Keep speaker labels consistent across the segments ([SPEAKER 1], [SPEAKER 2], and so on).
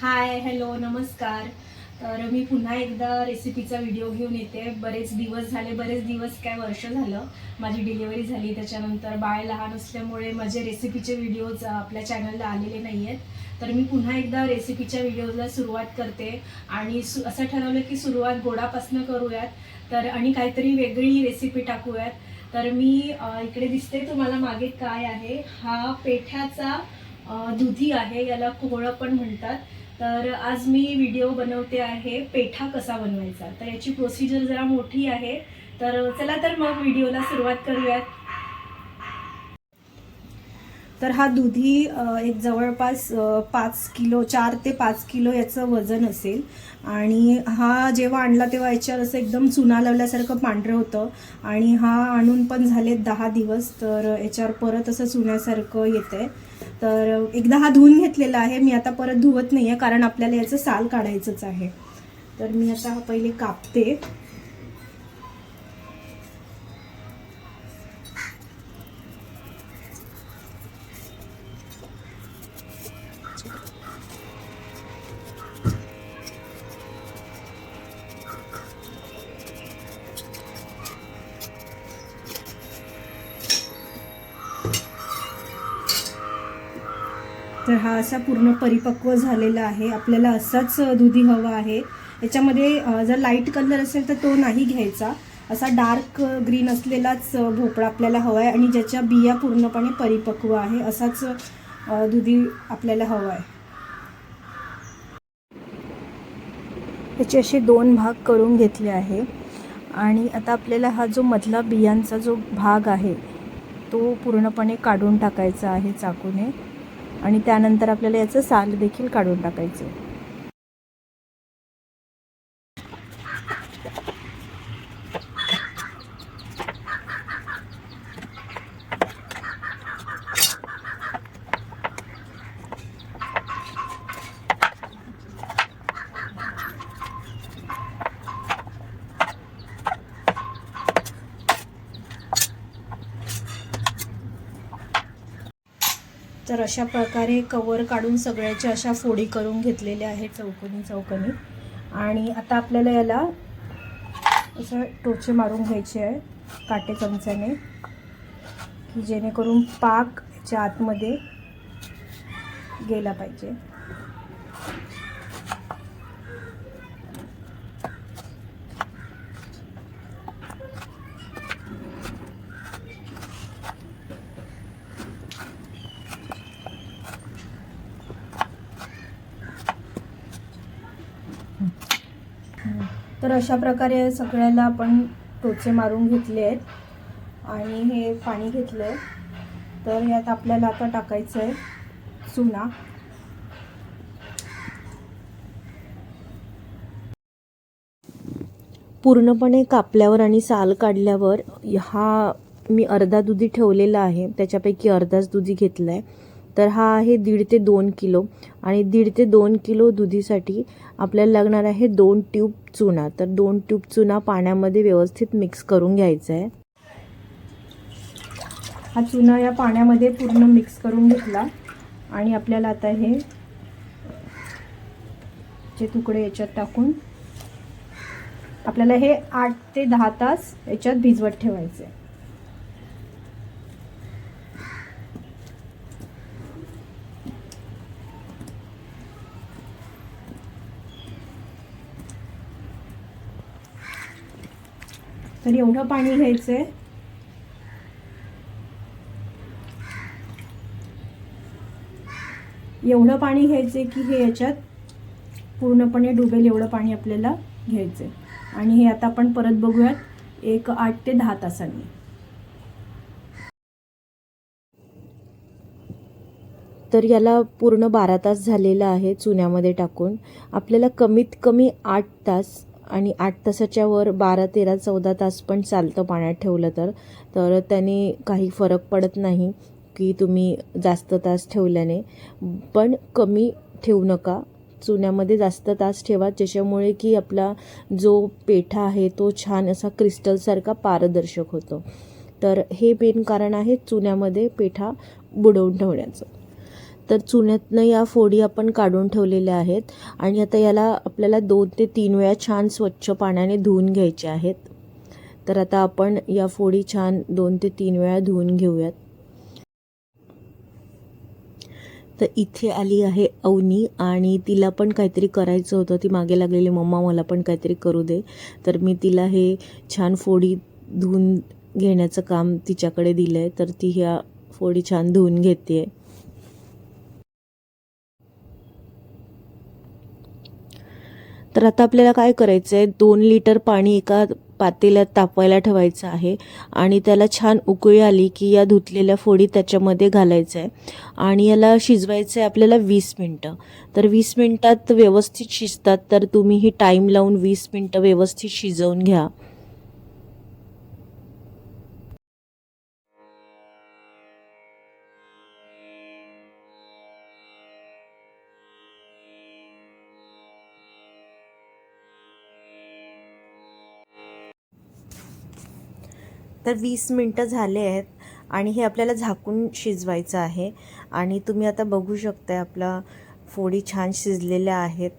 [SPEAKER 1] Hi hello नमस्कार। तर मी पुन्हा एकदा रेसिपीचा व्हिडिओ घेऊन येते। बरेच दिवस काय वर्ष झालं माझी डिलिव्हरी झाली, त्याच्यानंतर बाळ लहान असल्यामुळे माझे रेसिपीचे व्हिडिओज आपल्या चॅनलला आलेले नाही आहेत। तर मी पुन्हा एकदा रेसिपीच्या व्हिडिओला सुरुवात करते आणि असं ठरवलं की सुरुवात गोडापासून करूयात तर आणि काहीतरी वेगळी रेसिपी टाकूयात। तर मी इकडे दिसते तुम्हाला मागे काय आहे, हा पेठ्याचा दुधी आहे, याला कोहळं पण म्हणतात। तर आज मी व्हिडिओ बनवते आहे पेठा कसा बनवायचा। तर याची प्रोसिजर जरा मोठी आहे, तर चला तर मग व्हिडिओला सुरुवात करूयात। तर हा दुधी एक जवळपास 5 किलो 4 ते 5 किलो याचं वजन असेल। आणि हा जेव्हा आणला तेव्हा याच्यावर असं एकदम चुना लावल्यासारखं पांढरं होतं आणि हा आणून पण झाले 10 दिवस, तर याच्यावर परत असं चुन्यासारखं येतंय। तर एकदा हा धुवून घेतलेला आहे, मी आता परत धुवत नाही आहे कारण आपल्याला याचं साल काढायचंच आहे। तर मी आता पहिले कापते। तर हा असा पूर्ण परिपक्व झालेला आहे, आपल्याला असाच दुधी हवा आहे। याच्यामध्ये जर लाईट कलर असेल तर तो नाही घ्यायचा, असा डार्क ग्रीन असलेलाच भोपळा आपल्याला हवा आहे आणि ज्याच्या बिया पूर्णपणे परिपक्व आहे असाच दुधी आपल्याला हवा आहे। याचे असे 2 भाग करून घेतले आहे आणि आता आपल्याला हा जो मधला बियांचा जो भाग आहे तो पूर्णपणे काढून टाकायचा आहे चाकूने आणि त्यानंतर आपल्याला याचं साल देखील काढून टाकायचं आहे। तर अशा प्रकारे कवर काढून सगळ्याच्या अशा फोडी करून घेतलेल्या आहेत चौकोनी। आणि आता आपल्याला याला असं टोचे मारून घ्यायचे आहे काटे चमच्याने, की जेणेकरून पाक याच्या आतमध्ये गेला पाहिजे। तर अशा प्रकारे सगळ्याला आपण टोचे मारून घेतले आहेत आणि हे पाणी घेतलं आहे। तर यात आपल्याला आता टाकायचं आहे चुना। पूर्णपणे कापल्यावर आणि साल काढल्यावर हा मी अर्धा दुधी ठेवलेला आहे, त्याच्यापैकी अर्धाच दुधी घेतला आहे। तर हा आहे 1.5 ते 2 किलो आणि 1.5 ते 2 किलो दुधीसाठी आपल्याला लागणार आहे 2 ट्यूब चुना। तर 2 ट्यूब चुना पाण्यामध्ये व्यवस्थित मिक्स करून घ्यायचा आहे। हा चुना या पाण्यामध्ये पूर्ण मिक्स करून घेतला आणि आपल्याला आता हे जे तुकडे याच्यात टाकून आपल्याला हे 8 ते 10 तास याच्यात भिजवत ठेवायचे। तर एवढं पाणी घ्यायचंय, एवढं पाणी घ्यायचंय की हे याच्यात पूर्णपणे डुबेल एवढं पाणी आपल्याला घ्यायचंय। आणि हे आता आपण परत बघूयात एक 8 ते 10 तासांनी। तर याला पूर्ण 12 तास झालेला आहे चुन्यामध्ये टाकून। आपल्याला कमीत कमी 8 तास आणि 8 तासाच्या वर 12, 13, 14 तास पण चालतं पाण्यात ठेवलं तर त्याने काही फरक पडत नाही की तुम्ही जास्त तास ठेवल्याने। पण कमी ठेवू नका, चुन्यामध्ये जास्त तास ठेवा, ज्याच्यामुळे की आपला जो पेठा आहे तो छान असा क्रिस्टलसारखा पारदर्शक होतो। तर हे मेन कारण आहे चुन्यामध्ये पेठा बुडवून ठेवण्याचं।
[SPEAKER 2] तर चुन्यातनं या फोडी आपण काढून ठेवलेल्या आहेत आणि आता याला आपल्याला 2 ते 3 वेळा छान स्वच्छ पाण्याने धुवून घ्यायचे आहेत. तर आता आपण या फोडी छान 2 ते 3 वेळा धुवून घेऊयात. तर इथे आली आहे अवनी आणि तिला पण काहीतरी करायचं होतं. ती मागे लागलेली, मम्मा मला पण काहीतरी करू दे. तर मी तिला हे छान फोडी धुवून घेण्याचं काम तिच्याकडे दिलं आहे. तर ती ह्या फोडी छान धुवून घेते. तर आता आपल्याला काय करायचं आहे, 2 लिटर पाणी एका पातेल्यात तापवायला ठेवायचं आहे आणि त्याला छान उकळी आली की या धुतलेल्या फोडी त्याच्यामध्ये घालायचं आहे आणि याला शिजवायचं आहे आपल्याला 20 मिनटं. तर 20 मिनटात व्यवस्थित शिजतात. तर तुम्हीही टाईम लावून 20 मिनटं व्यवस्थित शिजवून घ्या. तर 20 मिनटं झाले आहेत आणि हे आपल्याला झाकून शिजवायचं आहे आणि तुम्ही आता बघू शकता आपला फोडी छान शिजलेल्या आहेत.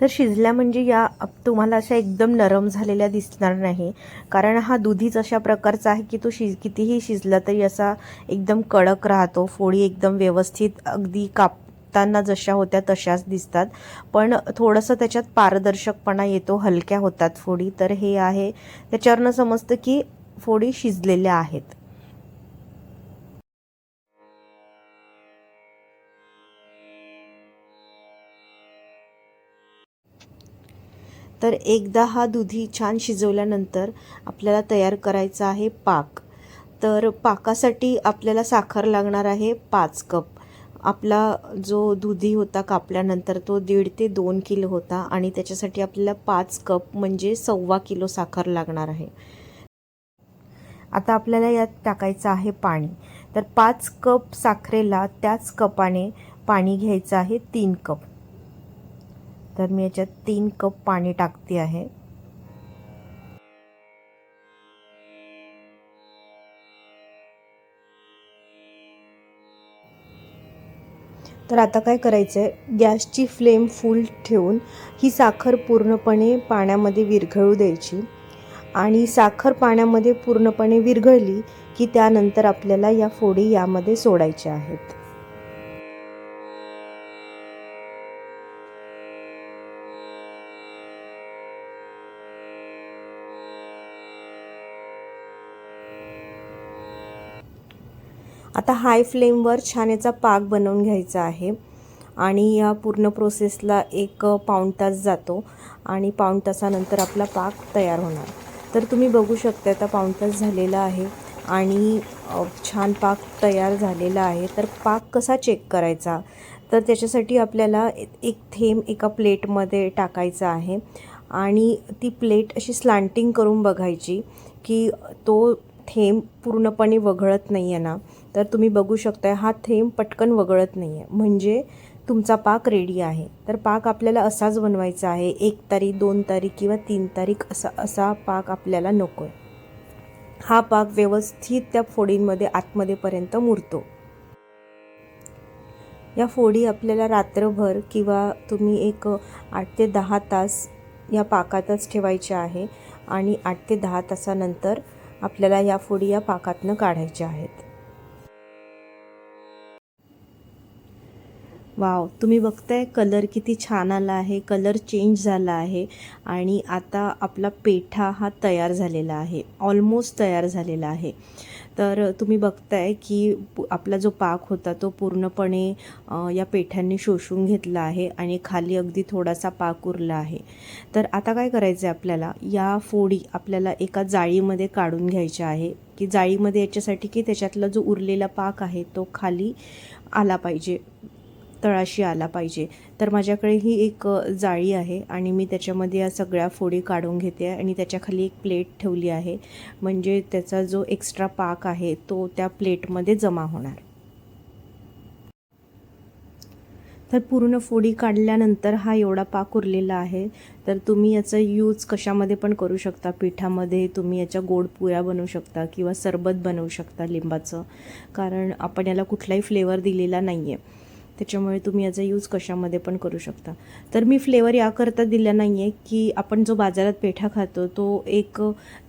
[SPEAKER 2] तर शिजल्या म्हणजे या तुम्हाला अशा एकदम नरम झालेल्या दिसणार नाही, कारण हा दुधीच अशा प्रकारचा आहे की तो कितीही शिजला तरी असा एकदम कडक राहतो. फोडी एकदम व्यवस्थित अगदी कापताना जशा होत्या तशाच दिसतात, पण थोडंसं त्याच्यात पारदर्शकपणा येतो, हलक्या होतात फोडी. तर हे आहे, त्याच्यावरनं समजतं की फोडी शिजलेल्या आहेत. तर एकदा हा दुधी छान शिजवल्यानंतर आपल्याला तयार करायचा आहे पाक. तर पाकासाठी आपल्याला साखर लागणार आहे 5 कप. आपला जो दुधी होता कापल्यानंतर तो 1.5 ते 2 किलो होता आणि त्याच्यासाठी आपल्याला 5 कप म्हणजे 1.25 किलो साखर लागणार आहे. आता आपल्याला यात टाकायचं आहे पाणी. तर 5 कप साखरेला त्याच कपाने पाणी घ्यायचं आहे 3 कप. तर मी याच्यात 3 कप पाणी टाकते आहे. तर आता काय करायचं आहे, गॅसची फ्लेम फुल ठेवून ही साखर पूर्णपणे पाण्यामध्ये विरघळू द्यायची आणि साखर पाण्यामध्ये पूर्णपणे विरघळली की त्यानंतर आपल्याला या फोडी यामध्ये सोडायच्या आहेत. आता हाय फ्लेमवर छान याचा पाक बनवून घ्यायचा आहे आणि या पूर्ण प्रोसेसला 1 पाऊण तास जातो आणि पाऊण तासानंतर आपला पाक तयार होणार. तर तुम्ही बघू शकता आता पाऊण तास झालेला आहे आणि छान पाक तयार झालेला आहे. तर पाक कसा चेक करायचा, तर त्याच्यासाठी आपल्याला एक थेंब एका प्लेटमध्ये टाकायचा आहे आणि ती प्लेट अशी स्लांटिंग करून बघायची की तो थेंब पूर्णपणे वगळत नाही आहे ना. तर तुम्ही बघू शकता हा थेंब पटकन वगळत नाही आहे, म्हणजे तुमचा पाक रेडी आहे. तर पाक आपल्याला असाच बनवायचा आहे. 1 तारीख 2 तारीख किंवा 3 तारीख असा पाक आपल्याला नको आहे. हा पाक व्यवस्थित त्या फोडींमध्ये आतमध्येपर्यंत मुरतो. या फोडी आपल्याला रात्रभर किंवा तुम्ही एक 8 ते 10 तास या पाकातच ठेवायच्या आहे आणि 8 ते 10 तासानंतर आपल्याला या फोडी या पाकातनं काढायच्या आहेत. वाव, तुम्ही बघताय कलर किती छान आला आहे, कलर चेंज झाला आहे आणि आता आपला पेठा हा तयार झालेला आहे, ऑलमोस्ट तयार झालेला आहे. तर तुम्ही बघताय की आपला जो पाक होता तो पूर्णपणे या पेठ्यांनी शोषून घेतला आहे आणि खाली अगदी थोडासा पाक उरला आहे. तर आता काय करायचं आहे, आपल्याला या फोडी आपल्याला एका जाळीमध्ये काढून घ्यायच्या आहे. की जाळीमध्ये याच्यासाठी की त्याच्यातला जो उरलेला पाक आहे तो खाली आला पाहिजे, तळाशी आला पाहिजे. तर माझ्याकडे ही एक जाळी आहे आणि मी त्याच्यामध्ये या सगळ्या फोडी काढून घेते आणि त्याच्याखाली एक प्लेट ठेवली आहे, म्हणजे त्याचा जो एक्स्ट्रा पाक आहे तो त्या प्लेटमध्ये जमा होणार. तर पूर्ण फोडी काढल्यानंतर हा एवढा पाक उरलेला आहे. तर तुम्ही याचा यूज कशामध्ये पण करू शकता. पिठामध्ये तुम्ही याच्या गोड पुऱ्या बनवू शकता किंवा सरबत बनवू शकता लिंबाचं, कारण आपण याला कुठलाही फ्लेवर दिलेला नाही आहे. त्याच्यामुळे तुम्ही याचा यूज कशामध्ये पण करू शकता. तर मी फ्लेवर याकरता दिला नाही आहे की आपण जो बाजारात पेठा खातो तो एक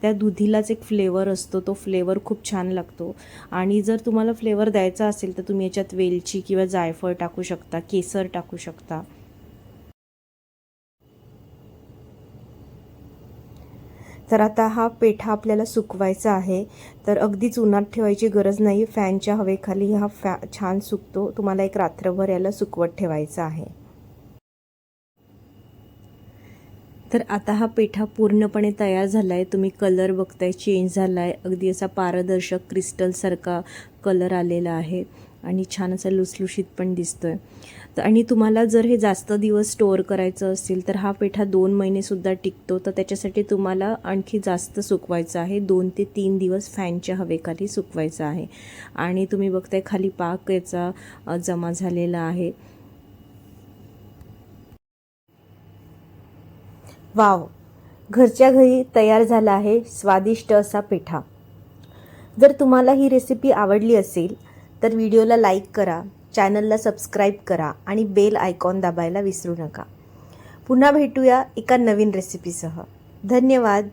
[SPEAKER 2] त्या दुधीलाच एक फ्लेवर असतो, तो फ्लेवर खूप छान लागतो. आणि जर तुम्हाला फ्लेवर द्यायचा असेल तर तुम्ही याच्यात वेलची किंवा जायफळ टाकू शकता, केसर टाकू शकता. तर आता हा पेठा आपल्याला सुकवायचा आहे. तर अगदीच उन्हात ठेवायची गरज नाही, फॅनच्या हवेखाली हा छान सुकतो. तुम्हाला एक रात्रभर याला सुकवत ठेवायचा आहे. तर आता हा पेठा पूर्णपणे तयार झाला आहे. तुम्ही कलर बघताय चेंज झाला आहे, अगदी असा पारदर्शक क्रिस्टलसारखा कलर आलेला आहे आणि छान असा लुसलुशीत पण दिसतोय. तर आणि तुम्हाला जर हे जास्त दिवस स्टोअर करायचं असेल तर हा पेठा 2 महिनेसुद्धा टिकतो. तर त्याच्यासाठी तुम्हाला आणखी जास्त सुकवायचं आहे, 2 ते 3 दिवस फॅनच्या हवेखाली सुकवायचं आहे. आणि तुम्ही बघताय खाली पाक याचा जमा झालेला आहे. वाव, घरच्या घरी तयार झाला आहे स्वादिष्ट असा पेठा. जर तुम्हाला ही रेसिपी आवडली असेल तर व्हिडिओला लाईक करा, चॅनलला सबस्क्राईब करा आणि बेल आयकॉन दाबायला विसरू नका. पुन्हा भेटूया एका नवीन रेसिपीसह. धन्यवाद.